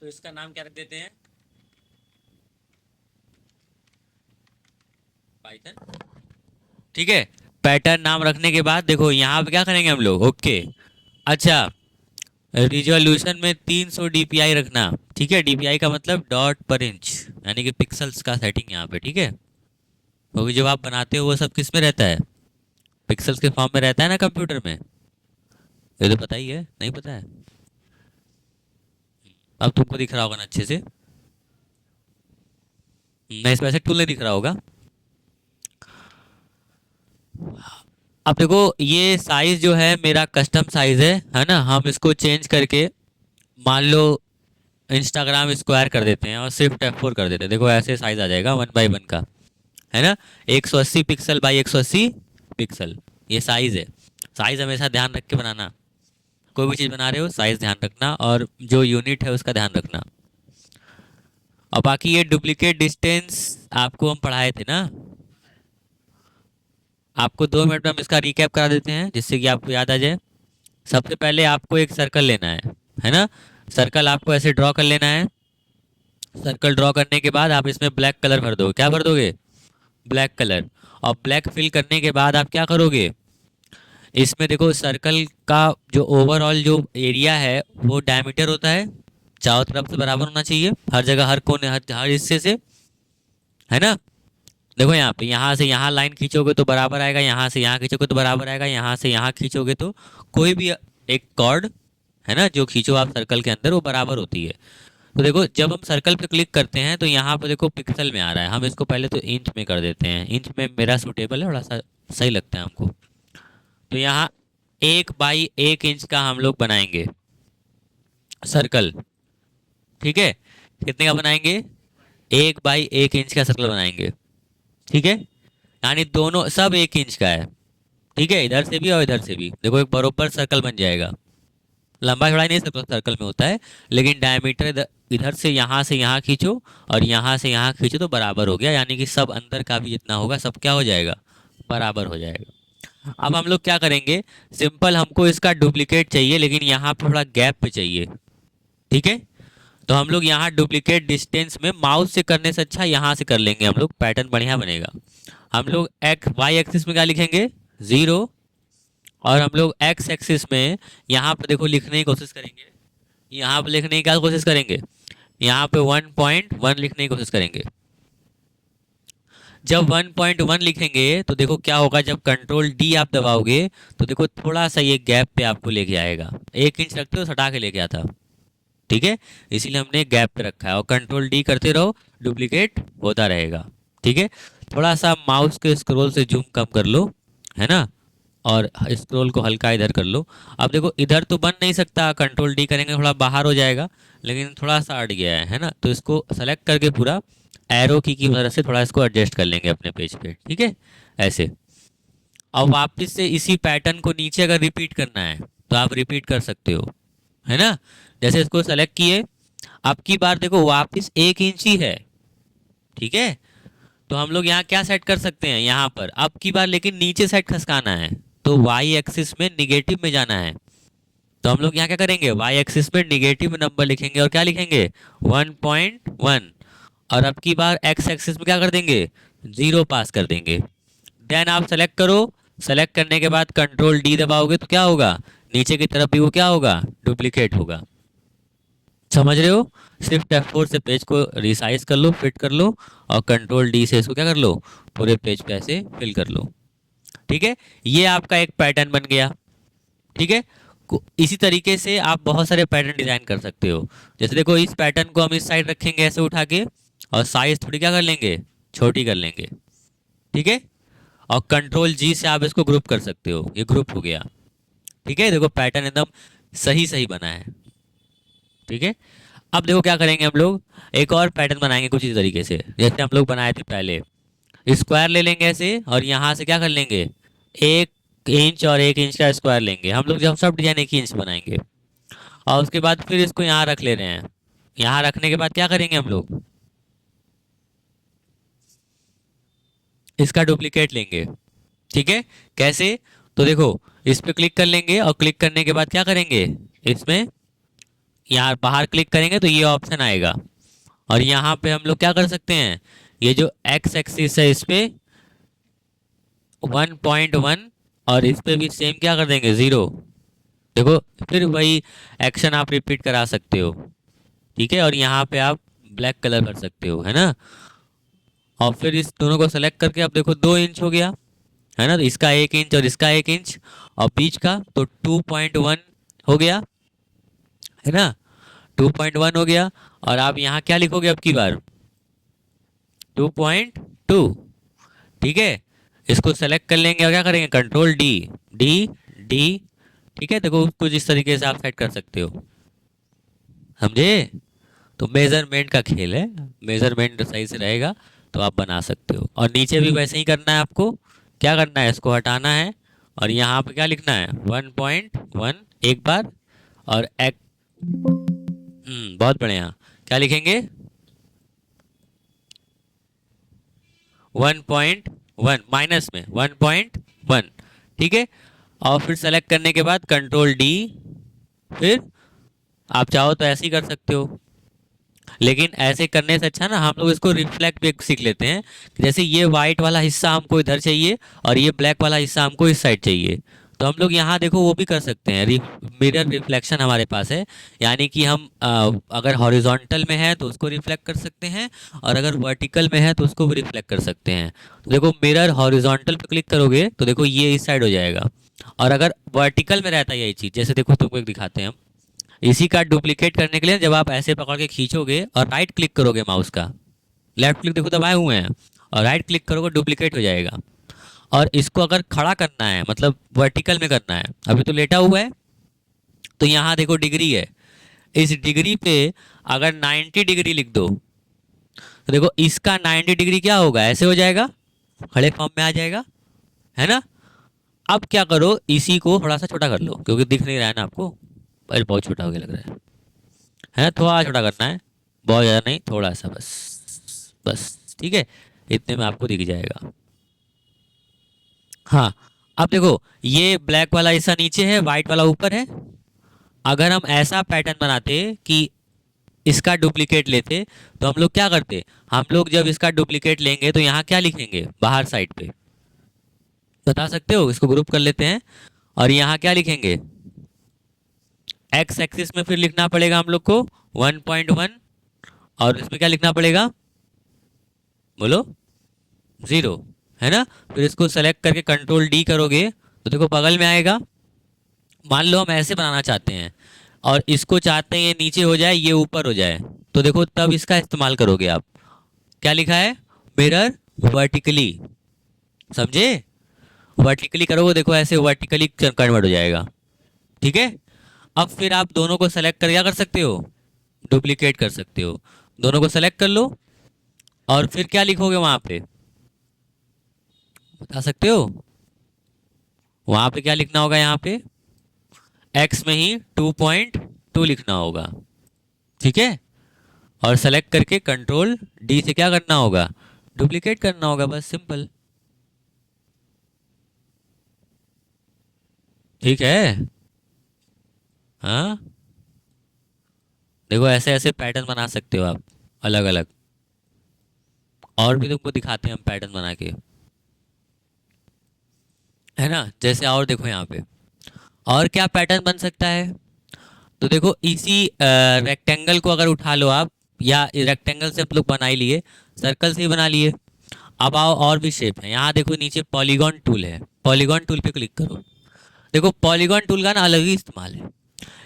तो इसका नाम क्या रख देते हैं? पाइथन। ठीक है। पैटर्न नाम रखने के बाद देखो यहाँ पे क्या करेंगे हम लोग, ओके। अच्छा, रिजोल्यूशन में 300 डीपीआई रखना। ठीक है, डीपीआई का मतलब डॉट पर इंच, यानी कि पिक्सल्स का सेटिंग यहाँ पे। ठीक है, क्योंकि जब आप बनाते हो वो सब किस में रहता है, पिक्सल्स के फॉर्म में रहता है ना कंप्यूटर में। ये तो पता ही है, नहीं पता है? अब तुमको दिख रहा होगा ना अच्छे से। नहीं, इसमें ऐसे टूल नहीं दिख रहा होगा। अब देखो, ये साइज जो है मेरा कस्टम साइज है ना। हम इसको चेंज करके मान लो इंस्टाग्राम स्क्वायर कर देते हैं और सिर्फ F4 कर देते हैं। देखो ऐसे साइज आ जाएगा 1 बाई 1 का, है ना। 180 पिक्सल बाई 180 पिक्सल, ये साइज है। साइज हमेशा ध्यान रख के बनाना। कोई भी चीज़ बना रहे हो साइज ध्यान रखना, और जो यूनिट है उसका ध्यान रखना। और बाकी ये डुप्लीकेट डिस्टेंस आपको हम पढ़ाए थे ना। आपको 2 मिनट में हम इसका रिकैप करा देते हैं जिससे कि आपको याद आ जाए। सबसे पहले आपको एक सर्कल लेना है ना। सर्कल आपको ऐसे ड्रॉ कर लेना है। सर्कल ड्रॉ करने के बाद आप इसमें ब्लैक कलर भर दो। क्या भर दोगे? Black colour. और ब्लैक फिल करने के बाद आप क्या करोगे, इसमें देखो सर्कल का जो ओवरऑल जो एरिया है वो डायमीटर होता है, चारों तरफ से बराबर होना चाहिए, हर जगह, हर कोने, हर हिस्से से, है ना। देखो यहाँ पे, यहाँ से यहाँ लाइन खींचोगे तो बराबर आएगा, यहाँ से यहाँ खींचोगे तो बराबर आएगा, यहाँ से यहाँ खींचोगे तो कोई भी एक कॉर्ड, है ना, जो खींचो आप सर्कल के अंदर वो बराबर होती है। तो देखो जब हम सर्कल पे क्लिक करते हैं तो यहाँ पे देखो पिक्सल में आ रहा है। हम इसको पहले तो इंच में कर देते हैं, इंच में मेरा सूटेबल है, थोड़ा सा सही लगता है हमको। तो यहाँ 1 बाई 1 इंच का हम लोग बनाएंगे सर्कल। ठीक है, कितने का बनाएंगे? 1 बाई 1 इंच का सर्कल बनाएंगे। ठीक है, यानी दोनों सब 1 इंच का है। ठीक है, इधर से भी और इधर से भी देखो एक बरोबर सर्कल बन जाएगा। लंबा चौड़ाई नहीं सर्कल सर्कल में होता है, लेकिन डायमीटर इधर, इधर से यहाँ खींचो और यहाँ से यहाँ खींचो तो बराबर हो गया, यानी कि सब अंदर का भी जितना होगा सब क्या हो जाएगा, बराबर हो जाएगा। अब हम लोग क्या करेंगे, सिंपल हमको इसका डुप्लीकेट चाहिए, लेकिन यहाँ पर थोड़ा गैप पे चाहिए। ठीक है, तो हम लोग यहाँ डुप्लीकेट डिस्टेंस में माउस से करने से अच्छा यहाँ से कर लेंगे हम लोग, पैटर्न बढ़िया बनेगा। हम लोग एक्स वाई एक्सिस में क्या लिखेंगे, 0। और हम लोग एक्स एक्सिस में यहाँ पर देखो लिखने की कोशिश करेंगे, यहाँ पे लिखने की क्या कोशिश करेंगे, यहाँ पे 1.1 लिखने की कोशिश करेंगे। जब 1.1 लिखेंगे तो देखो क्या होगा, जब कंट्रोल डी आप दबाओगे तो देखो थोड़ा सा ये गैप पे आपको लेके आएगा। 1 इंच रखते हो सटा के लेके आता। ठीक है, इसीलिए हमने गैप पे रखा है, और कंट्रोल डी करते रहो, डुप्लीकेट होता रहेगा। ठीक है, थोड़ा सा माउस के स्क्रॉल से जूम कम कर लो, है ना, और स्क्रॉल को हल्का इधर कर लो। अब देखो इधर तो बन नहीं सकता, कंट्रोल डी करेंगे थोड़ा बाहर हो जाएगा, लेकिन थोड़ा सा अट गया है ना, तो इसको सेलेक्ट करके पूरा एरो की मदद से थोड़ा इसको एडजस्ट कर लेंगे अपने पेज पे। ठीक है, ऐसे। और वापस से इसी पैटर्न को नीचे अगर रिपीट करना है तो आप रिपीट कर सकते हो, है ना। जैसे इसको सेलेक्ट किए, अब की बार देखो वापस 1 इंच ही है। ठीक है, तो हम लोग यहाँ क्या सेट कर सकते हैं, यहाँ पर अब की बार लेकिन नीचे साइड खसकाना है, तो वाई एक्सिस में निगेटिव में जाना है। तो हम लोग यहाँ क्या करेंगे, वाई एक्सिस में निगेटिव नंबर लिखेंगे और क्या लिखेंगे, 1.1। और अब की बार एक्स एक्सिस में क्या कर देंगे, 0 पास कर देंगे। देन आप सेलेक्ट करो, सेलेक्ट करने के बाद कंट्रोल डी दबाओगे तो क्या होगा, नीचे की तरफ भी वो क्या होगा, डुप्लीकेट होगा। समझ रहे हो? सिर्फ F4 से पेज को रिसाइज कर लो, फिट कर लो, और कंट्रोल डी से इसको क्या कर लो, पूरे पेज पे ऐसे फिल कर लो। ठीक है, ये आपका एक पैटर्न बन गया। ठीक है, इसी तरीके से आप बहुत सारे पैटर्न डिजाइन कर सकते हो। जैसे देखो इस पैटर्न को हम इस साइड रखेंगे ऐसे उठा के, और साइज थोड़ी क्या कर लेंगे, छोटी कर लेंगे। ठीक है, और कंट्रोल जी से आप इसको ग्रुप कर सकते हो, ये ग्रुप हो गया। ठीक है, देखो पैटर्न एकदम सही सही बना है। ठीक है, अब देखो क्या करेंगे हम लोग, एक और पैटर्न बनाएंगे कुछ इस तरीके से जैसे हम लोग बनाए थे पहले। स्क्वायर ले लेंगे ऐसे, और यहाँ से क्या कर लेंगे, 1 इंच और 1 इंच का स्क्वायर लेंगे। हम लोग जब सब डिजाइन एक ही इंच बनाएंगे, और उसके बाद फिर इसको यहाँ रख ले रहे हैं। यहाँ रखने के बाद क्या करेंगे हम लोग, इसका डुप्लीकेट लेंगे। ठीक है, कैसे, तो देखो इस पे क्लिक कर लेंगे, और क्लिक करने के बाद क्या करेंगे, इसमें यहाँ बाहर क्लिक करेंगे तो ये ऑप्शन आएगा। और यहाँ पे हम लोग क्या कर सकते हैं, ये जो एक्स एक्सिस है इस पे 1.1 और इस पे भी सेम क्या कर देंगे 0। देखो फिर वही एक्शन आप रिपीट करा सकते हो। ठीक है, और यहाँ पे आप ब्लैक कलर कर सकते हो, है ना। और फिर इस दोनों को सेलेक्ट करके आप देखो 2 इंच हो गया, है ना। तो इसका 1 इंच और इसका 1 इंच और बीच का तो 2.1 हो गया, है ना। 2.1 हो गया। और आप यहाँ क्या लिखोगे अब की बार 2.2। ठीक है, इसको सेलेक्ट कर लेंगे और क्या करेंगे कंट्रोल डी, डी, डी। ठीक है, देखो कुछ इस तरीके से आप सेट कर सकते हो, समझे। तो मेजरमेंट का खेल है, मेजरमेंट सही से रहेगा तो आप बना सकते हो। और नीचे भी वैसे ही करना है आपको, क्या करना है इसको हटाना है और यहाँ पे क्या लिखना है 1.1 एक बार और एक बहुत बढ़िया, क्या लिखेंगे 1.1 माइनस में 1.1। ठीक है, और फिर सेलेक्ट करने के बाद कंट्रोल डी, फिर आप चाहो तो ऐसे ही कर सकते हो, लेकिन ऐसे करने से अच्छा ना हम लोग इसको रिफ्लेक्ट भी सीख लेते हैं कि जैसे ये वाइट वाला हिस्सा हमको इधर चाहिए और ये ब्लैक वाला हिस्सा हमको इस साइड चाहिए, तो हम लोग यहाँ देखो वो भी कर सकते हैं। मिरर रिफ्लेक्शन हमारे पास है, यानी कि हम अगर हॉरिजॉन्टल में है तो उसको रिफ्लेक्ट कर सकते हैं और अगर वर्टिकल में है तो उसको भी रिफ्लेक्ट कर सकते हैं। तो देखो मिरर हॉरिजॉन्टल पे क्लिक करोगे तो देखो ये इस साइड हो जाएगा, और अगर वर्टिकल में रहता है यही चीज़, जैसे देखो तुमको एक दिखाते हैं हम। इसी का डुप्लीकेट करने के लिए जब आप ऐसे पकड़ के खींचोगे और राइट क्लिक करोगे माउस का, लेफ्ट क्लिक देखो दबाए हुए हैं और राइट क्लिक करोगे डुप्लीकेट हो जाएगा। और इसको अगर खड़ा करना है मतलब वर्टिकल में करना है, अभी तो लेटा हुआ है तो यहाँ देखो डिग्री है, इस डिग्री पे अगर 90 डिग्री लिख दो तो देखो इसका 90 डिग्री क्या होगा ऐसे हो जाएगा, खड़े फॉर्म में आ जाएगा, है ना। अब क्या करो इसी को थोड़ा सा छोटा कर लो क्योंकि दिख नहीं रहा है ना आपको, अरे बहुत छोटा हो गया लग रहा है ना। थोड़ा छोटा करना है, बहुत ज़्यादा नहीं, थोड़ा सा बस, बस ठीक है, इतने में आपको दिख जाएगा। हाँ, अब देखो ये ब्लैक वाला हिस्सा नीचे है, वाइट वाला ऊपर है। अगर हम ऐसा पैटर्न बनाते कि इसका डुप्लीकेट लेते तो हम लोग क्या करते, हम लोग जब इसका डुप्लीकेट लेंगे तो यहाँ क्या लिखेंगे बाहर साइड पे, बता सकते हो, इसको ग्रुप कर लेते हैं। और यहाँ क्या लिखेंगे एक्स एक्सिस में फिर लिखना पड़ेगा हम लोग को 1.1 और इसमें क्या लिखना पड़ेगा बोलो 0, है ना। फिर इसको सेलेक्ट करके कंट्रोल डी करोगे तो देखो बगल में आएगा। मान लो हम ऐसे बनाना चाहते हैं और इसको चाहते हैं ये नीचे हो जाए ये ऊपर हो जाए, तो देखो तब इसका इस्तेमाल करोगे आप, क्या लिखा है मिरर वर्टिकली, समझे। वर्टिकली करोगे देखो ऐसे वर्टिकली कन्वर्ट हो जाएगा। ठीक है, अब फिर आप दोनों को सेलेक्ट कर क्या कर सकते हो डुप्लीकेट कर सकते हो, दोनों को सेलेक्ट कर लो और फिर क्या लिखोगे वहां पे बता सकते हो, वहां पे क्या लिखना होगा यहाँ पे एक्स में ही 2.2 लिखना होगा। ठीक है, और सेलेक्ट करके कंट्रोल डी से क्या करना होगा डुप्लीकेट करना होगा, बस सिंपल। ठीक है, हाँ देखो ऐसे ऐसे पैटर्न बना सकते हो आप अलग अलग, और भी तुमको दिखाते हैं हम पैटर्न बना के, है ना। जैसे और देखो यहाँ पे और क्या पैटर्न बन सकता है, तो देखो इसी रेक्टेंगल को अगर उठा लो आप, या रेक्टेंगल से आप लोग बना ही लिए, सर्कल से ही बना लिए। अब आओ और भी शेप है, यहाँ देखो नीचे पॉलीगॉन टूल है, पॉलीगॉन टूल पे क्लिक करो। देखो पॉलीगॉन टूल का ना अलग ही इस्तेमाल है,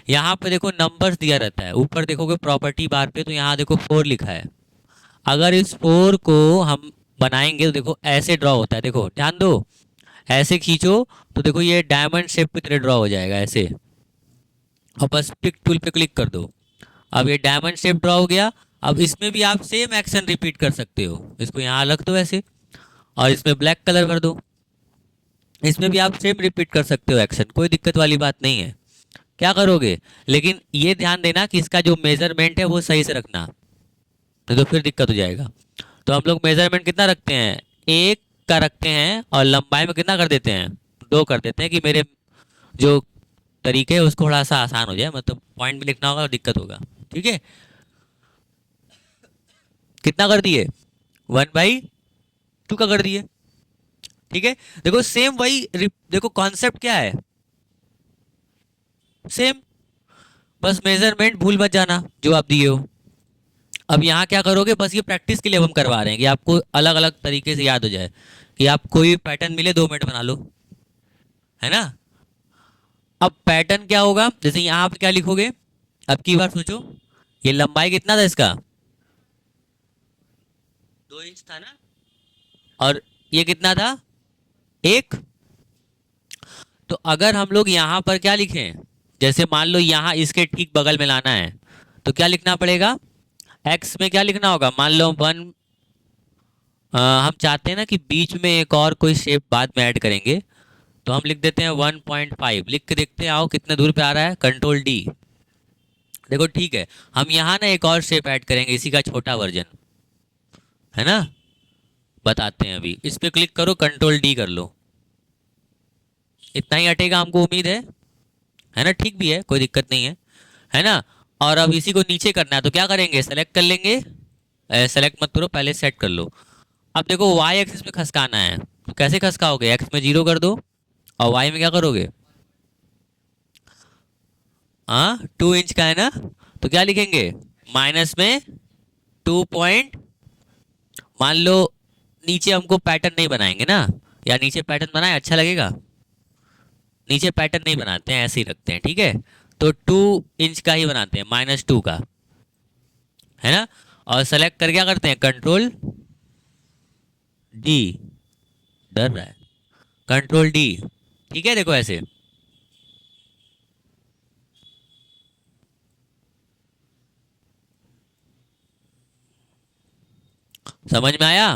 यहाँ पे देखो नंबर्स दिया रहता है, ऊपर देखोगे प्रॉपर्टी बार पे तो यहाँ देखो 4 लिखा है। अगर इस 4 को हम बनाएंगे तो देखो ऐसे ड्रॉ होता है, देखो ध्यान दो, ऐसे खींचो तो देखो ये डायमंड शेप की तरह ड्रॉ हो जाएगा ऐसे, और बस पिक टूल पे क्लिक कर दो, अब ये डायमंड शेप ड्रॉ हो गया। अब इसमें भी आप सेम एक्शन रिपीट कर सकते हो, इसको यहाँ रख दो ऐसे और इसमें ब्लैक कलर कर दो, इसमें भी आप सेम रिपीट कर सकते हो एक्शन, कोई दिक्कत वाली बात नहीं है। क्या करोगे लेकिन ये ध्यान देना कि इसका जो मेजरमेंट है वो सही से रखना, नहीं तो फिर दिक्कत हो जाएगा। तो हम लोग मेजरमेंट कितना रखते हैं 1 का रखते हैं और लंबाई में कितना कर देते हैं 2 कर देते हैं कि मेरे जो तरीके है उसको थोड़ा सा आसान हो जाए, मतलब पॉइंट भी लिखना होगा और दिक्कत होगा। ठीक है, कितना कर दिए, 1/2 का कर दिए। ठीक है, देखो सेम वही देखो कॉन्सेप्ट क्या है, सेम, बस मेजरमेंट भूल मत जाना जो आप दिए हो। अब यहाँ क्या करोगे, बस ये प्रैक्टिस के लिए हम करवा रहे हैं कि आपको अलग अलग तरीके से याद हो जाए, कि आप कोई भी पैटर्न मिले 2 मिनट बना लो, है ना। अब पैटर्न क्या होगा, जैसे यहाँ पे क्या लिखोगे, अब की बार सोचो, ये लंबाई कितना था इसका, 2 इंच था ना, और ये कितना था, 1। तो अगर हम लोग यहाँ पर क्या लिखें, जैसे मान लो यहाँ इसके ठीक बगल में लाना है, तो क्या लिखना पड़ेगा, एक्स में क्या लिखना होगा, मान लो 1, हम चाहते हैं ना कि बीच में एक और कोई शेप बाद में ऐड करेंगे, तो हम लिख देते हैं 1.5, लिख के देखते हैं आओ कितने दूर पे आ रहा है, कंट्रोल D। देखो ठीक है, हम यहाँ ना एक और शेप ऐड करेंगे, इसी का छोटा वर्जन, है ना, बताते हैं अभी। इस पे क्लिक करो, कंट्रोल D कर लो, इतना ही हटेगा हमको उम्मीद है ना, ठीक भी है, कोई दिक्कत नहीं है ना। और अब इसी को नीचे करना है, तो क्या करेंगे, सेलेक्ट कर लेंगे, सेलेक्ट मत करो, पहले सेट कर लो। अब देखो वाई एक्सिस में खसकाना है, तो कैसे खसकाओगे, एक्स में 0 कर दो, और वाई में क्या करोगे, हाँ 2 इंच का है ना, तो क्या लिखेंगे, माइनस में 2 पॉइंट, मान लो नीचे हमको पैटर्न नहीं बनाएंगे ना, या नीचे पैटर्न बनाए अच्छा लगेगा, नीचे पैटर्न नहीं बनाते हैं, ऐसे ही रखते हैं, ठीक है। तो 2 इंच का ही बनाते हैं, -2 का, है ना। और सेलेक्ट कर क्या करते हैं, कंट्रोल D, डर रहा है, कंट्रोल D। ठीक है, देखो ऐसे, समझ में आया।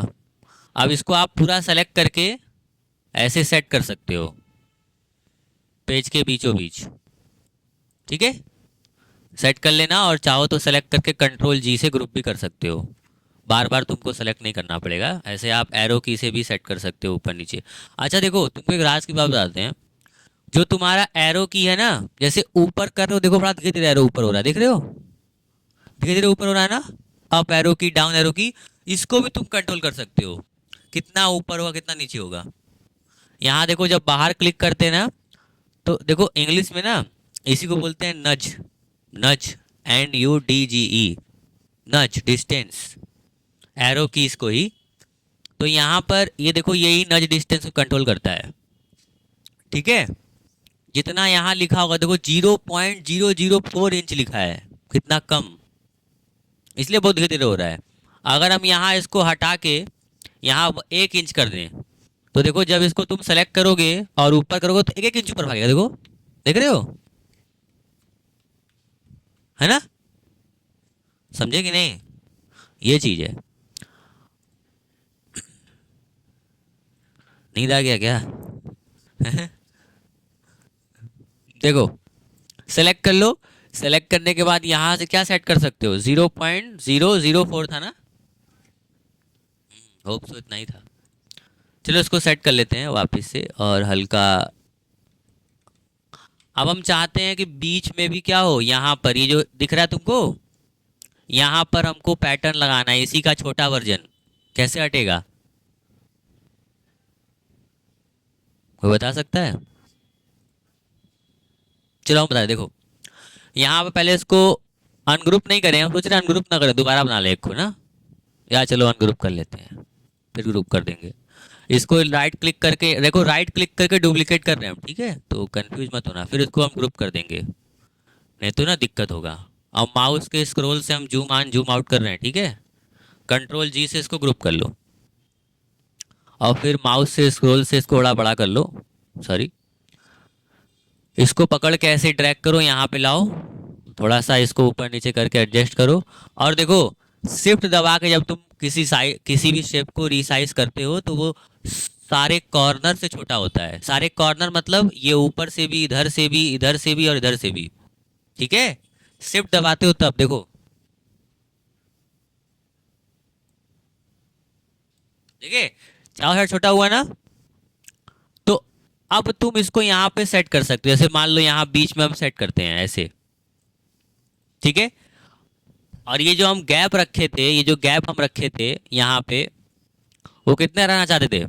अब इसको आप पूरा सेलेक्ट करके ऐसे सेट कर सकते हो, पेज के बीचों बीच, ठीक है, सेट कर लेना, और चाहो तो सेलेक्ट करके कंट्रोल G से ग्रुप भी कर सकते हो, बार बार तुमको सेलेक्ट नहीं करना पड़ेगा, ऐसे आप एरो की से भी सेट कर सकते हो ऊपर नीचे। अच्छा देखो, तुमको एक राज की बात बताते हैं, जो तुम्हारा एरो की है ना, जैसे ऊपर कर रहे हो, देखो बड़ा धीरे धीरे एरो ऊपर हो रहा है, देख रहे हो, धीरे धीरे ऊपर हो रहा है ना, अप एरो की, डाउन एरो की, इसको भी तुम कंट्रोल कर सकते हो, कितना ऊपर होगा कितना नीचे होगा। यहाँ देखो जब बाहर क्लिक करते हैं ना, तो देखो इंग्लिश में ना इसी को बोलते हैं नज, नज, NUDGE, नज, डिस्टेंस, एरो की इसको ही। तो यहाँ पर ये देखो, यही नज डिस्टेंस को कंट्रोल करता है, ठीक है। जितना यहाँ लिखा होगा, देखो 0.004 इंच लिखा है, कितना कम, इसलिए बहुत धीरे धीरे हो रहा है। अगर हम यहाँ इसको हटा के यहाँ 1 इंच कर दें, तो देखो जब इसको तुम सेलेक्ट करोगे और ऊपर करोगे, तो 1 1 इंच ऊपर भागेगा, देखो, देख रहे हो, है ना, समझे कि नहीं, ये चीज है। नींद आ गया क्या देखो, सेलेक्ट कर लो, सेलेक्ट करने के बाद यहाँ से क्या सेट कर सकते हो, 0.004 था ना, होप सो इतना ही था। चलो इसको सेट कर लेते हैं वापस से, और हल्का, अब हम चाहते हैं कि बीच में भी क्या हो, यहाँ पर ये जो दिख रहा है तुमको, यहाँ पर हमको पैटर्न लगाना है, इसी का छोटा वर्जन, कैसे हटेगा, कोई बता सकता है, चलो हम बता देखो, यहाँ पे पहले इसको अनग्रुप नहीं करें, हम सोच रहे हैं अनग्रुप ना करें, दोबारा बना ले एक को ना, या चलो अनग्रुप कर लेते हैं, फिर ग्रुप कर देंगे। इसको राइट क्लिक करके देखो, राइट क्लिक करके डुप्लीकेट कर रहे हैं हम, ठीक है, तो कंफ्यूज मत होना, फिर इसको हम ग्रुप कर देंगे, नहीं तो ना दिक्कत होगा। अब माउस के स्क्रॉल से हम जूम ऑन जूम आउट कर रहे हैं, ठीक है, कंट्रोल G से इसको ग्रुप कर लो, और फिर माउस से स्क्रॉल से इसको बड़ा बड़ा कर लो, सॉरी, इसको पकड़ के ऐसे ड्रैग करो, यहाँ पे लाओ, थोड़ा सा इसको ऊपर नीचे करके एडजस्ट करो, और देखो शिफ्ट दबा के जब तुम किसी भी शेप को रिसाइज करते हो, तो वो सारे कॉर्नर से छोटा होता है, सारे कॉर्नर मतलब ये ऊपर से भी, इधर से भी, इधर से भी, और इधर से भी, ठीक है, शिफ्ट दबाते हो तब देखो, देखिए चारों साइड छोटा हुआ ना, तो अब तुम इसको यहाँ पे सेट कर सकते हो, जैसे मान लो यहाँ बीच में हम सेट करते हैं ऐसे, ठीक है। और ये जो हम गैप रखे थे, ये जो गैप हम रखे थे यहाँ पे, वो कितने रहना चाहते थे?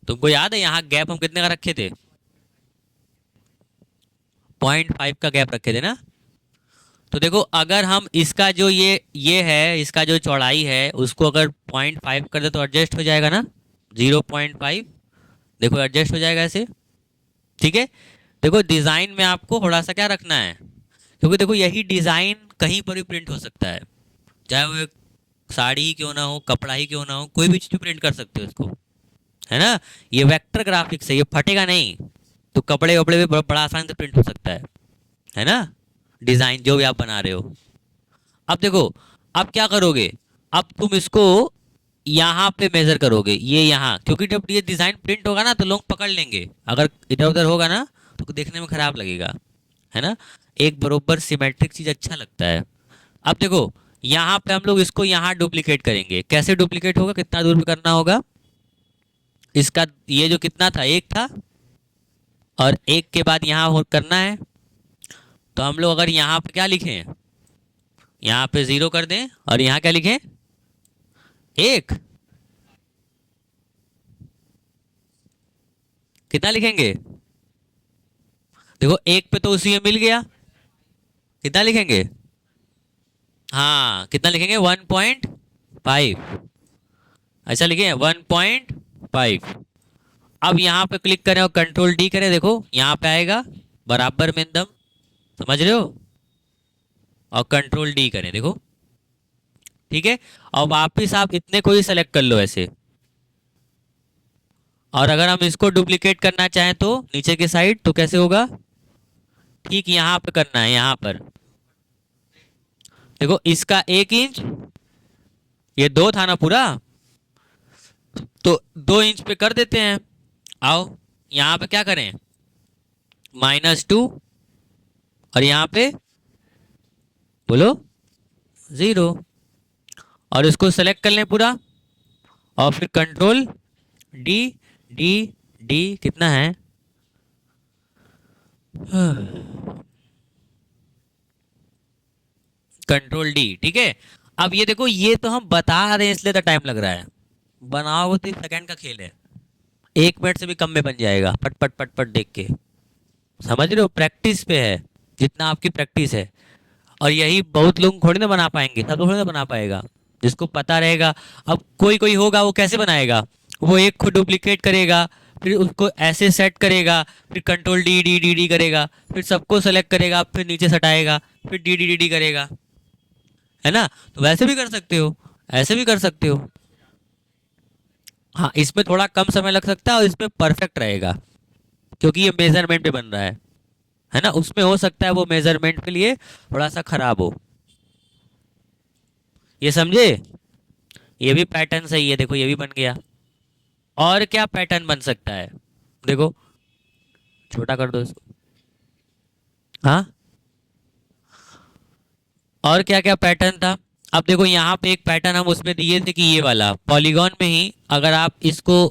तुमको याद है यहाँ गैप हम कितने का रखे थे? 0.5 का गैप रखे थे ना। तो देखो अगर हम इसका जो ये है, इसका जो चौड़ाई है उसको अगर 0.5 कर दे तो एडजस्ट हो जाएगा ना, 0.5। देखो एडजस्ट हो जाएगा ऐसे, ठीक है। देखो डिज़ाइन में आपको थोड़ा सा क्या रखना है, क्योंकि देखो यही डिज़ाइन कहीं पर भी प्रिंट हो सकता है, चाहे वो एक साड़ी ही क्यों ना हो, कपड़ा ही क्यों ना हो, कोई भी चीज़ प्रिंट कर सकते हो इसको, है ना। ये वेक्टर ग्राफिक्स है, ये फटेगा नहीं। तो कपड़े वपड़े भी बड़ा आसान से प्रिंट हो सकता है ना, डिज़ाइन जो भी आप बना रहे हो। अब देखो, अब क्या करोगे, अब तुम इसको यहाँ पे मेजर करोगे, ये यहाँ, क्योंकि जब ये डिज़ाइन प्रिंट होगा ना तो लोग पकड़ लेंगे, अगर इधर उधर होगा ना तो देखने में खराब लगेगा, है ना। एक बरोबर सिमेट्रिक चीज़ अच्छा लगता है। अब देखो यहाँ पे हम लोग इसको यहाँ डुप्लीकेट करेंगे, कैसे डुप्लीकेट होगा, कितना दूर पे करना होगा इसका, ये जो कितना था, एक था, और एक के बाद यहाँ करना है। तो हम लोग अगर यहाँ पे क्या लिखें, यहाँ पे 0 कर दें, और यहाँ क्या लिखें, 1। कितना लिखेंगे, देखो 1 पे तो उसी में मिल गया, कितना लिखेंगे, हाँ कितना लिखेंगे, 1.5। अच्छा लिखे 1.5। अब यहाँ पे क्लिक करें और कंट्रोल डी करें, देखो यहाँ पे आएगा बराबर में एकदम, समझ रहे हो, और कंट्रोल डी करें, देखो ठीक है। और वापिस आप इतने को ही सेलेक्ट कर लो ऐसे, और अगर हम इसको डुप्लीकेट करना चाहें तो नीचे की साइड, तो कैसे होगा, ठीक यहाँ पे करना है, यहाँ पर देखो इसका 1 इंच, ये 2 था ना पूरा, तो 2 इंच पे कर देते हैं। आओ यहाँ पे क्या करें, -2, और यहाँ पे बोलो 0, और इसको सेलेक्ट कर लें पूरा, और फिर कंट्रोल डी, डी, डी कितना है, कंट्रोल डी, ठीक है। अब ये देखो, ये तो हम बता रहे हैं इसलिए तो टाइम लग रहा है, बनाओ तो 1 सेकंड का खेल है, 1 मिनट से भी कम में बन जाएगा, पट पट पट पट देख के, समझ रहे हो, प्रैक्टिस पे है, जितना आपकी प्रैक्टिस है। और यही बहुत लोग थोड़ी ना बना पाएंगे, सब थोड़ी ना बना पाएगा, जिसको पता रहेगा। अब कोई कोई होगा वो कैसे बनाएगा, वो एक को डुप्लीकेट करेगा, फिर उसको ऐसे सेट करेगा, फिर control D D D D करेगा, फिर सबको सेलेक्ट करेगा, फिर नीचे सटाएगा, फिर डी डी डी डी करेगा, है ना। तो वैसे भी कर सकते हो, ऐसे भी कर सकते हो। हाँ इसमें थोड़ा कम समय लग सकता है और इसमें परफेक्ट रहेगा, क्योंकि ये मेजरमेंट पे बन रहा है ना। उसमें हो सकता है वो मेजरमेंट के लिए थोड़ा सा खराब हो, ये समझे। ये भी पैटर्न सही है, देखो ये भी बन गया। और क्या पैटर्न बन सकता है, देखो छोटा कर दो इसको, हाँ और क्या क्या पैटर्न था। अब देखो यहाँ पे एक पैटर्न हम उसमें दिए थे कि ये वाला पॉलीगॉन में ही अगर आप इसको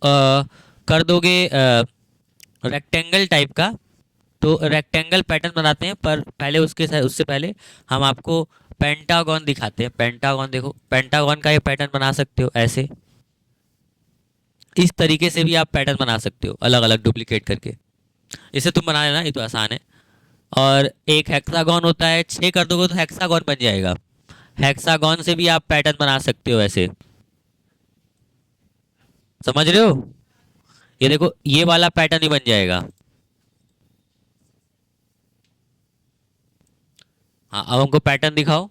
कर दोगे रेक्टेंगल टाइप का, तो रेक्टेंगल पैटर्न बनाते हैं, पर पहले उससे पहले हम आपको पेंटागन दिखाते हैं। पेंटागन देखो, पेंटागन का ये पैटर्न बना सकते हो ऐसे, इस तरीके से भी आप पैटर्न बना सकते हो अलग अलग डुप्लीकेट करके, इसे तुम बना लेना, ये तो आसान है। और एक हेक्सागन होता है, 6 कर दोगे तो हेक्सागन बन जाएगा, हेक्सागन से भी आप पैटर्न बना सकते हो ऐसे, समझ रहे हो। ये देखो ये वाला पैटर्न ही बन जाएगा। हाँ अब हमको पैटर्न दिखाओ,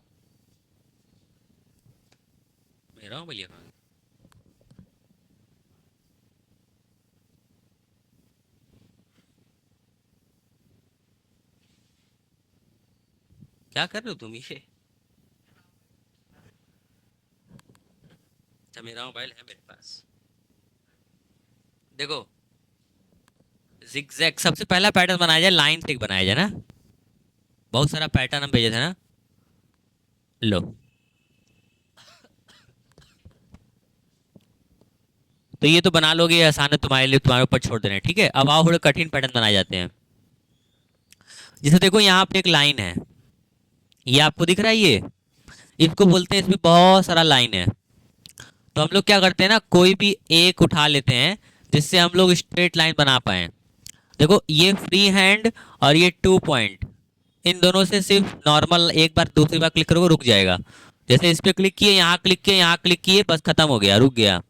मेरा हूँ भैया, क्या कर रहे हो तुम ये, अच्छा मेरा मोबाइल है मेरे पास। देखो जिगजैग सबसे पहला पैटर्न बनाया जाए, लाइन से बनाया जाए ना, बहुत सारा पैटर्न हम भेजे थे ना, लो तो ये तो बना लोगे, ये आसान है तुम्हारे लिए, तुम्हारे ऊपर छोड़ दे रहे हैं। ठीक है, अब आओ थोड़े कठिन पैटर्न बनाए जाते हैं। जैसे देखो यहाँ पे एक लाइन है, ये आपको दिख रहा है, ये इसको बोलते हैं, इसमें बहुत सारा लाइन है। तो हम लोग क्या करते हैं ना, कोई भी एक उठा लेते हैं जिससे हम लोग स्ट्रेट लाइन बना पाए। देखो ये फ्री हैंड और ये 2 पॉइंट, इन दोनों से सिर्फ नॉर्मल एक बार दूसरी बार क्लिक करोगे रुक जाएगा। जैसे इस पे क्लिक किए, यहाँ क्लिक किए, यहाँ क्लिक किए, बस खत्म हो गया, रुक गया,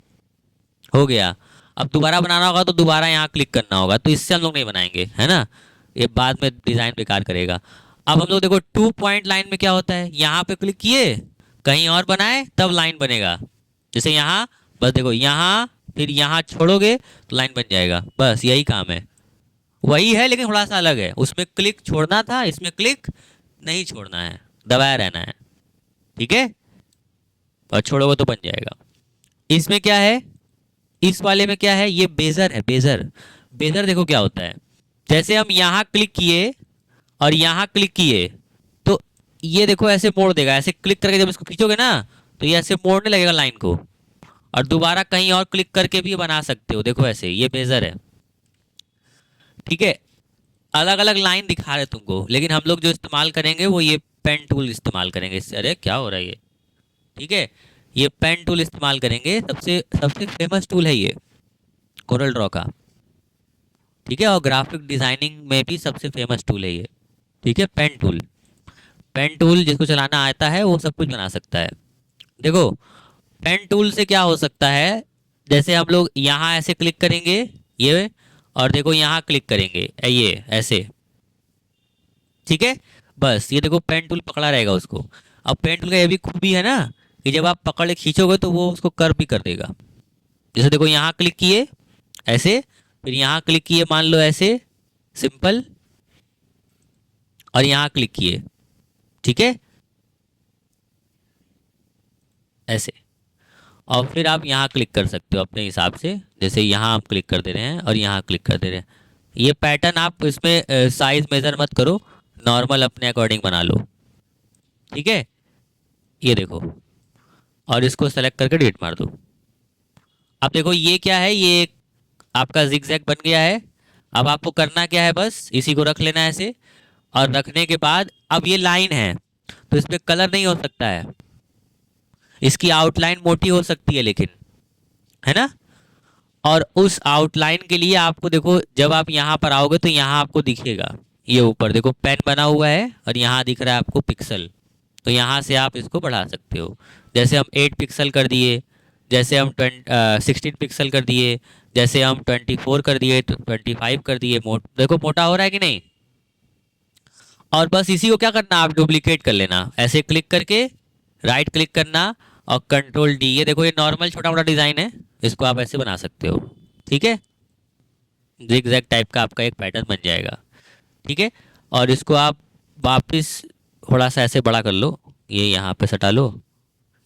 हो गया। अब दोबारा बनाना होगा तो दोबारा यहाँ क्लिक करना होगा, तो इससे हम लोग नहीं बनाएंगे, है ना, ये बाद में डिजाइन बेकार करेगा। अब हम लोग देखो 2 पॉइंट लाइन में क्या होता है, यहाँ पे क्लिक किए, कहीं और बनाए तब लाइन बनेगा। जैसे यहाँ, बस देखो यहाँ, फिर यहाँ छोड़ोगे तो लाइन बन जाएगा, बस यही काम है। वही है लेकिन थोड़ा सा अलग है, उसमें क्लिक छोड़ना था, इसमें क्लिक नहीं छोड़ना है, दबाया रहना है। ठीक है, और छोड़ोगे तो बन जाएगा। इसमें क्या है, इस वाले में क्या है, ये बेजर है, बेजर। बेजर देखो क्या होता है, जैसे हम यहाँ क्लिक किए और यहाँ क्लिक किए तो ये देखो ऐसे मोड़ देगा, ऐसे क्लिक करके जब इसको खींचोगे ना तो ये ऐसे मोड़ने लगेगा लाइन को, और दोबारा कहीं और क्लिक करके भी बना सकते हो, देखो ऐसे, ये बेजर है। ठीक है, अलग अलग लाइन दिखा रहे तुमको, लेकिन हम लोग जो इस्तेमाल करेंगे वो ये पेन टूल इस्तेमाल करेंगे। अरे क्या हो रहा है ये, ठीक है, ये पेन टूल इस्तेमाल करेंगे, सबसे सबसे फेमस टूल है ये कोरल ड्रॉ का। ठीक है, और ग्राफिक डिजाइनिंग में भी सबसे फेमस टूल है ये। ठीक है, पेन टूल, पेन टूल जिसको चलाना आता है वो सब कुछ बना सकता है। देखो पेन टूल से क्या हो सकता है, जैसे हम लोग यहाँ ऐसे क्लिक करेंगे ये, और देखो यहाँ क्लिक करेंगे ये ऐसे, ठीक है, बस ये देखो पेन टूल पकड़ा रहेगा उसको। अब पेन टूल का ये भी खूबी है ना कि जब आप पकड़ के खींचोगे तो वो उसको कर्व भी कर देगा। जैसे देखो यहाँ क्लिक किए ऐसे, फिर यहाँ क्लिक किए मान लो ऐसे सिंपल, और यहाँ क्लिक किए, ठीक है, ऐसे, और फिर आप यहाँ क्लिक कर सकते हो अपने हिसाब से। जैसे यहाँ आप क्लिक कर दे रहे हैं और यहाँ क्लिक कर दे रहे हैं। ये पैटर्न आप इसमें साइज मेजर मत करो, नॉर्मल अपने अकॉर्डिंग बना लो। ठीक है, ये देखो, और इसको सेलेक्ट करके डिलीट मार दो। अब देखो ये क्या है, ये एक आपका जिगजैग बन गया है। अब आपको करना क्या है, बस इसी को रख लेना है ऐसे, और रखने के बाद अब ये लाइन है तो इस पर कलर नहीं हो सकता है, इसकी आउटलाइन मोटी हो सकती है लेकिन, है ना। और उस आउटलाइन के लिए आपको देखो, जब आप यहाँ पर आओगे तो यहाँ आपको दिखेगा, ये ऊपर देखो पेन बना हुआ है और यहाँ दिख रहा है आपको पिक्सल, तो यहाँ से आप इसको बढ़ा सकते हो। जैसे हम 8 पिक्सल कर दिए, जैसे हम 16 पिक्सल कर दिए, जैसे हम 24 कर दिए, तो 25 कर दिए, देखो मोटा हो रहा है कि नहीं। और बस इसी को क्या करना, आप डुप्लीकेट कर लेना, ऐसे क्लिक करके राइट क्लिक करना और कंट्रोल डी। ये देखो ये नॉर्मल छोटा मोटा डिज़ाइन है, इसको आप ऐसे बना सकते हो। ठीक है, जिगजैग टाइप का आपका एक पैटर्न बन जाएगा। ठीक है, और इसको आप वापस थोड़ा सा ऐसे बड़ा कर लो, ये यहाँ पे सटा लो।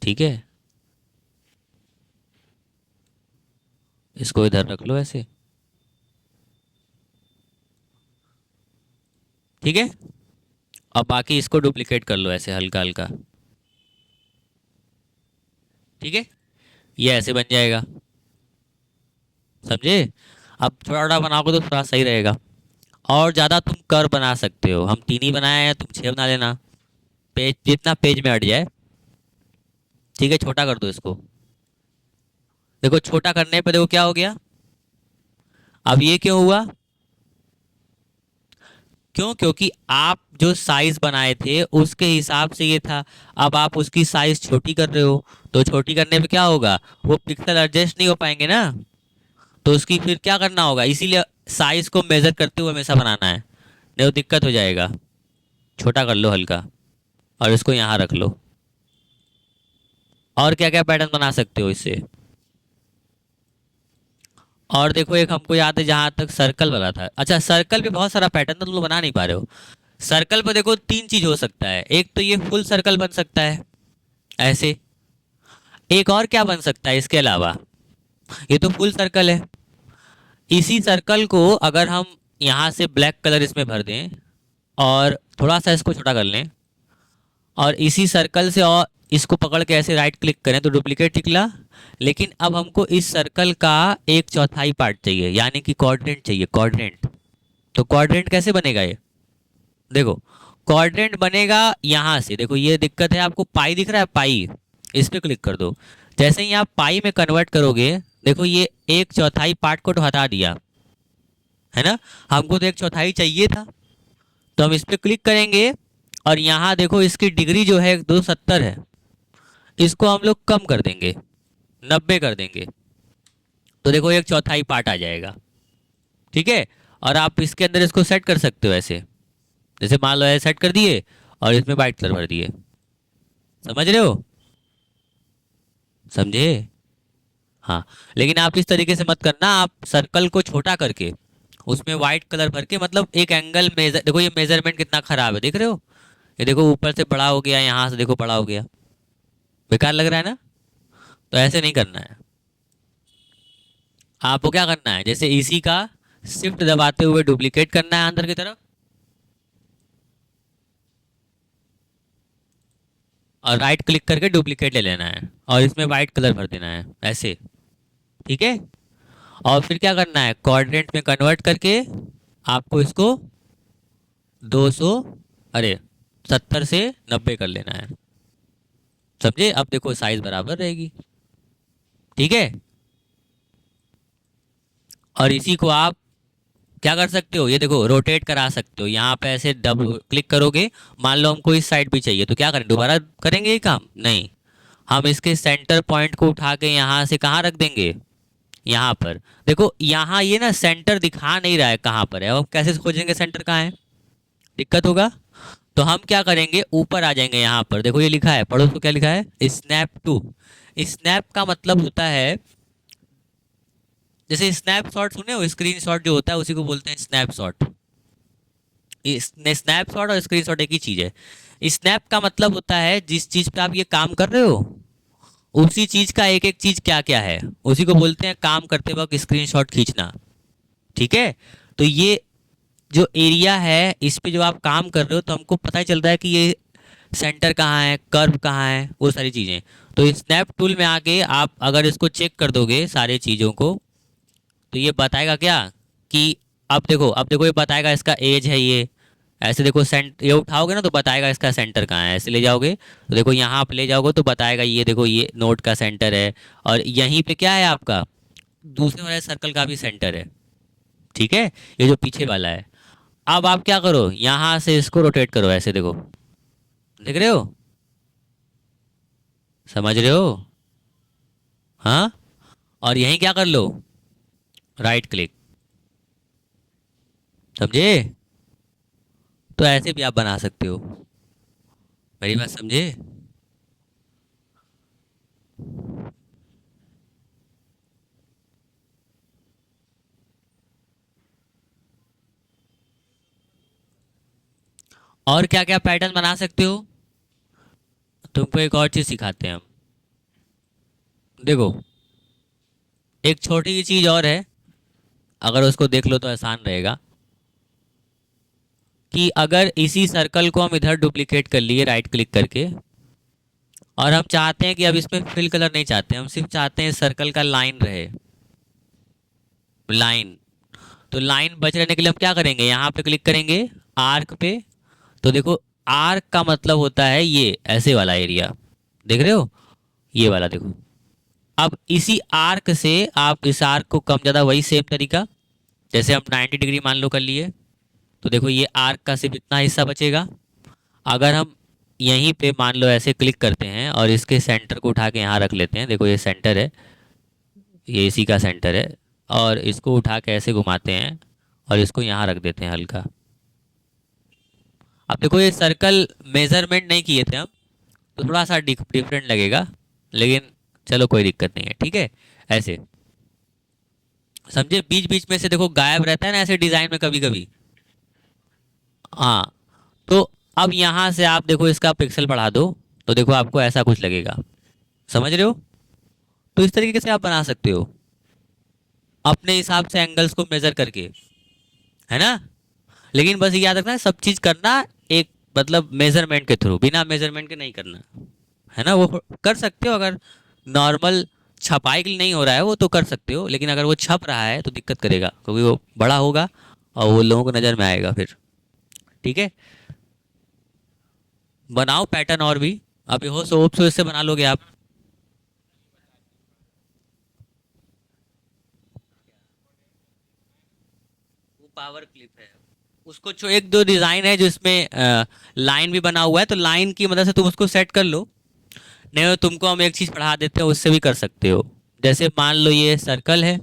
ठीक है, इसको इधर रख लो ऐसे। ठीक है, और बाकी इसको डुप्लीकेट कर लो ऐसे हल्का हल्का। ठीक है, ये ऐसे बन जाएगा, समझे। अब थोड़ा थोड़ा बनाओगे तो थोड़ा सही रहेगा, और ज़्यादा तुम कर बना सकते हो। हम 3 ही बनाए हैं, तुम 6 बना लेना, पेज जितना पेज में अट जाए। ठीक है, छोटा कर दो इसको। देखो छोटा करने पे देखो क्या हो गया, अब ये क्यों हुआ, क्यों, क्योंकि आप जो साइज बनाए थे उसके हिसाब से ये था, अब आप उसकी साइज छोटी कर रहे हो, तो छोटी करने पे क्या होगा, वो पिक्सल एडजस्ट नहीं हो पाएंगे ना, तो उसकी फिर क्या करना होगा। इसीलिए साइज को मेजर करते हुए हमेशा बनाना है, नहीं तो दिक्कत हो जाएगा। छोटा कर लो हल्का, और इसको यहाँ रख लो। और क्या क्या पैटर्न बना सकते हो इससे, और देखो एक हमको याद है जहां तक सर्कल वाला था। अच्छा, सर्कल पे बहुत सारा पैटर्न तो तुम लोग बना नहीं पा रहे हो। सर्कल पे देखो 3 चीज हो सकता है, एक तो ये फुल सर्कल बन सकता है ऐसे, एक और क्या बन सकता है इसके अलावा, ये तो फुल सर्कल है। इसी सर्कल को अगर हम यहाँ से ब्लैक कलर इसमें भर दें और थोड़ा सा इसको छोटा कर लें, और इसी सर्कल से और इसको पकड़ के ऐसे राइट क्लिक करें तो डुप्लीकेट निकला, लेकिन अब हमको इस सर्कल का एक चौथाई पार्ट चाहिए, यानी कि क्वाड्रेंट चाहिए, क्वाड्रेंट। तो क्वाड्रेंट कैसे बनेगा ये? देखो, क्वाड्रेंट बनेगा यहाँ से। देखो ये दिक्कत है, आपको पाई दिख रहा है, पाई, इस पे क्लिक कर दो। जैसे ही आप पाई में कन्वर्ट करोगे, देखो ये एक चौथाई पार्ट को तो हटा दिया है ना, हमको तो एक चौथाई चाहिए था। तो हम इस पे क्लिक करेंगे और यहाँ देखो इसकी डिग्री जो है 270 है, इसको हम लोग कम कर देंगे, 90 कर देंगे। तो देखो एक चौथाई पार्ट आ जाएगा। ठीक है, और आप इसके अंदर इसको सेट कर सकते हो ऐसे, जैसे मान लो ऐसे सेट कर दिए और इसमें वाइट कलर भर दिए। समझ रहे हो? समझे? हाँ। लेकिन आप इस तरीके से मत करना, आप सर्कल को छोटा करके उसमें वाइट कलर भर के, मतलब एक एंगल मेजर, देखो ये मेजरमेंट कितना खराब है, देख रहे हो? ये देखो ऊपर से बड़ा हो गया, यहाँ से देखो बड़ा हो गया, बेकार लग रहा है ना? तो ऐसे नहीं करना है। आपको क्या करना है, जैसे इसी का शिफ्ट दबाते हुए डुप्लीकेट करना है अंदर की तरफ, और राइट क्लिक करके डुप्लीकेट ले लेना है और इसमें वाइट कलर भर देना है ऐसे। ठीक है, और फिर क्या करना है, क्वाड्रेंट में कन्वर्ट करके आपको इसको 200, अरे 70 से 90 कर लेना है। समझे? अब देखो साइज बराबर रहेगी। ठीक है, और इसी को आप क्या कर सकते हो, ये देखो रोटेट करा सकते हो, यहाँ पे ऐसे डबल क्लिक करोगे। मान लो हमको इस साइड भी चाहिए, तो क्या करें, दोबारा करेंगे ये काम? नहीं, हम इसके सेंटर पॉइंट को उठा के यहाँ से कहाँ रख देंगे, यहाँ पर। देखो यहाँ ये ना सेंटर दिखा नहीं रहा है कहाँ पर है, अब हम कैसे खोजेंगे सेंटर कहाँ है, दिक्कत होगा। तो हम क्या करेंगे, ऊपर आ जाएंगे, यहाँ पर देखो ये लिखा है, पढ़ो तो क्या लिखा है, स्नैप टू। स्नैप का मतलब होता है, जैसे स्नैपशॉट सुने हो, स्क्रीनशॉट जो होता है उसी को बोलते हैं स्नैपशॉट। स्नैपशॉट और स्क्रीनशॉट एक ही चीज है। स्नैप का मतलब होता है जिस चीज पे आप ये काम कर रहे हो, उसी चीज का एक एक चीज क्या क्या है, उसी को बोलते हैं काम करते वक्त स्क्रीनशॉट खींचना। ठीक है, तो ये जो एरिया है इस पे जो आप काम कर रहे हो, तो हमको पता ही चल रहा है कि ये सेंटर कहाँ है, कर्व कहाँ है, वो सारी चीज़ें। तो स्नैप टूल में आके आप अगर इसको चेक कर दोगे सारी चीज़ों को, तो ये बताएगा क्या कि, अब देखो ये बताएगा इसका एज है ये, ऐसे देखो ये उठाओगे ना तो बताएगा इसका सेंटर कहाँ है, ऐसे ले जाओगे तो देखो यहाँ आप ले जाओगे तो बताएगा ये देखो ये नोट का सेंटर है, और यहीं पे क्या है आपका दूसरे वाले सर्कल का भी सेंटर है। ठीक है, ये जो पीछे वाला है। अब आप क्या करो, यहाँ से इसको रोटेट करो ऐसे, देखो देख रहे हो, समझ रहे हो? हाँ, और यहीं क्या कर लो, राइट क्लिक। समझे? तो ऐसे भी आप बना सकते हो, मेरी बात समझे? और क्या क्या पैटर्न बना सकते हो, तुमको एक और चीज सिखाते हैं हम। देखो एक छोटी सी चीज और है, अगर उसको देख लो तो आसान रहेगा, कि अगर इसी सर्कल को हम इधर डुप्लीकेट कर लिए राइट क्लिक करके, और हम चाहते हैं कि अब इसमें फिल कलर नहीं चाहते, हम सिर्फ चाहते हैं सर्कल का लाइन रहे, लाइन। तो लाइन बच रहने के लिए हम क्या करेंगे, यहाँ पे क्लिक करेंगे आर्क पे। तो देखो आर्क का मतलब होता है ये ऐसे वाला एरिया, देख रहे हो, ये वाला देखो। अब इसी आर्क से आप इस आर्क को कम ज़्यादा वही सेम तरीका, जैसे हम 90 डिग्री मान लो कर लिए, तो देखो ये आर्क का सिर्फ इतना हिस्सा बचेगा। अगर हम यहीं पे मान लो ऐसे क्लिक करते हैं और इसके सेंटर को उठा के यहाँ रख लेते हैं, देखो ये सेंटर है, ये इसी का सेंटर है, और इसको उठा के ऐसे घुमाते हैं और इसको यहाँ रख देते हैं हल्का। अब देखो ये सर्कल मेजरमेंट नहीं किए थे हम, तो थोड़ा सा डिफरेंट लगेगा, लेकिन चलो कोई दिक्कत नहीं है। ठीक है, ऐसे समझे, बीच बीच में से देखो गायब रहता है ना ऐसे डिजाइन में कभी कभी। हाँ, तो अब यहाँ से आप देखो इसका पिक्सल बढ़ा दो, तो देखो आपको ऐसा कुछ लगेगा, समझ रहे हो? तो इस तरीके से आप बना सकते हो अपने हिसाब से एंगल्स को मेजर करके, है ना? लेकिन बस ये याद रखना है, सब चीज करना एक मतलब मेजरमेंट के थ्रू, बिना मेजरमेंट के नहीं करना, है ना? वो कर सकते हो अगर नॉर्मल छपाई के लिए नहीं हो रहा है वो तो कर सकते हो, लेकिन अगर वो छप रहा है तो दिक्कत करेगा, क्योंकि वो बड़ा होगा और वो लोगों को नज़र में आएगा फिर। ठीक है, बनाओ पैटर्न और भी। अभी हो सोप सो इससे बना लोगे आप। वो पावर क्लिप है, उसको जो एक दो डिज़ाइन है जिसमें लाइन भी बना हुआ है, तो लाइन की मदद से तुम उसको सेट कर लो। नहीं तो तुमको हम एक चीज़ पढ़ा देते हैं, उससे भी कर सकते हो। जैसे मान लो ये सर्कल है,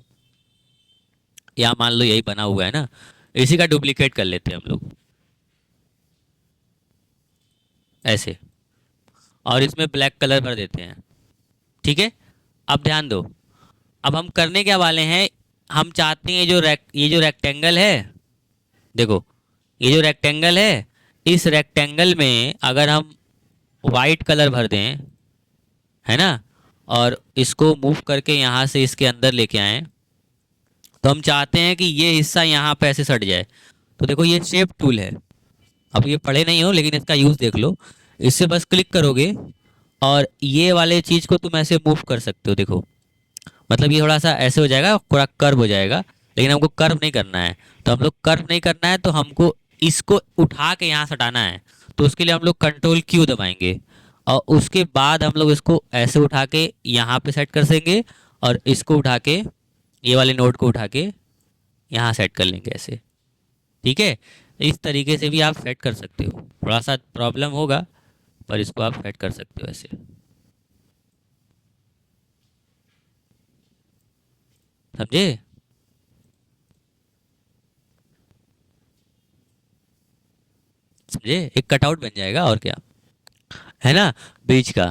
या मान लो यही बना हुआ है ना, इसी का डुप्लीकेट कर लेते हैं हम लोग ऐसे, और इसमें ब्लैक कलर भर देते हैं। ठीक है, अब ध्यान दो, अब हम करने क्या वाले हैं। हम चाहते हैं ये जो रेक्टेंगल है, देखो ये जो रेक्टेंगल है, इस रेक्टेंगल में अगर हम वाइट कलर भर दें, है ना, और इसको मूव करके यहाँ से इसके अंदर लेके आए, तो हम चाहते हैं कि ये हिस्सा यहाँ पे ऐसे सट जाए। तो देखो ये शेप टूल है, अब ये पढ़े नहीं हो लेकिन इसका यूज़ देख लो। इससे बस क्लिक करोगे और ये वाले चीज़ को तुम ऐसे मूव कर सकते हो, देखो मतलब ये थोड़ा सा ऐसे हो जाएगा, पूरा कर्व हो जाएगा, लेकिन हमको कर्व नहीं करना है। तो हम लोग कर्व नहीं करना है, तो हमको इसको उठा के यहाँ सटाना है। तो उसके लिए हम लोग कंट्रोल क्यू दबाएंगे, और उसके बाद हम लोग इसको ऐसे उठा के यहाँ पे सेट कर देंगे, और इसको उठा के ये वाले नोड को उठा के यहाँ सेट कर लेंगे ऐसे। ठीक है, इस तरीके से भी आप सेट कर सकते हो, थोड़ा सा प्रॉब्लम होगा पर इसको आप सेट कर सकते हो ऐसे। समझे? समझे, एक कटआउट बन जाएगा और क्या, है ना, बीच का।